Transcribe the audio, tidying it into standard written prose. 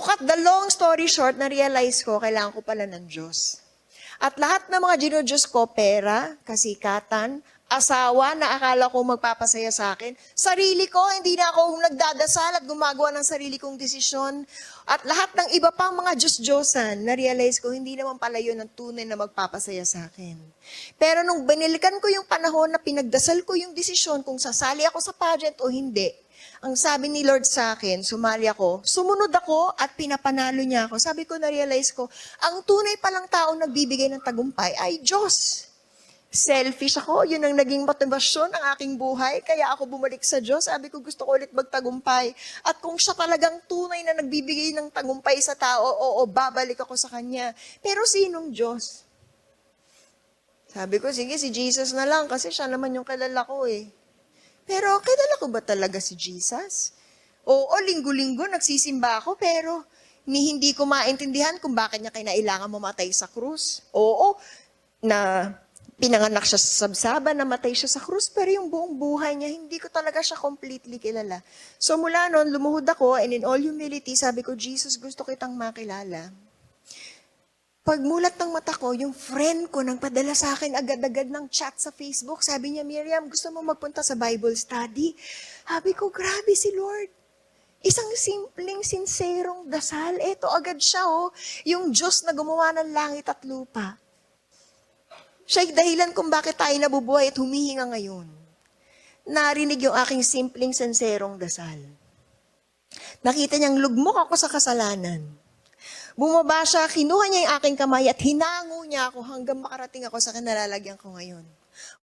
to cut the long story short, na-realize ko, kailangan ko pala ng Diyos. At lahat ng mga dinodiyos ko, pera, kasikatan, asawa na akala ko magpapasaya sa akin, sarili ko, hindi na ako nagdadasal at gumagawa ng sarili kong desisyon. At lahat ng iba pang mga Diyos-Diyosan, na-realize ko, hindi naman pala yun ang tunay na magpapasaya sa akin. Pero nung binilikan ko yung panahon na pinagdasal ko yung desisyon kung sasali ako sa pageant o hindi, ang sabi ni Lord sa akin, sumali ako, sumunod ako at pinapanalo niya ako. Sabi ko, na-realize ko, ang tunay palang taong nagbibigay ng tagumpay ay Diyos. Selfish ako, yun ang naging motivasyon ng aking buhay, kaya ako bumalik sa Diyos. Sabi ko, gusto ko ulit magtagumpay. At kung siya talagang tunay na nagbibigay ng tagumpay sa tao, oo, babalik ako sa Kanya. Pero sinong Diyos? Sabi ko, sige, si Jesus na lang, kasi siya naman yung kilala ko eh. Pero kilala ko ba talaga si Jesus? Oo, linggo-linggo nagsisimba ako, pero hindi ko maintindihan kung bakit niya kinailangan mamatay sa krus. Oo, na pinanganak siya sa sabsaban, namatay siya sa krus, pero yung buong buhay niya, hindi ko talaga siya completely kilala. So mula noon, lumuhod ako, and in all humility, sabi ko, Jesus, gusto kitang makilala. Pagmulat ng mata ko, yung friend ko nagpadala sa akin agad-agad ng chat sa Facebook. Sabi niya, Miriam, gusto mo magpunta sa Bible study? Sabi ko, grabe si Lord. Isang simpleng, sinserong dasal. Eto agad siya, oh. Yung Diyos na gumawa ng langit at lupa. Siya'y dahilan kung bakit tayo nabubuhay at humihinga ngayon. Narinig yung aking simpleng, sinserong dasal. Nakita niyang lugmok ako sa kasalanan. Bumaba siya, kinuha niya yung aking kamay at hinango niya ako hanggang makarating ako sa kinalalagyan ko ngayon.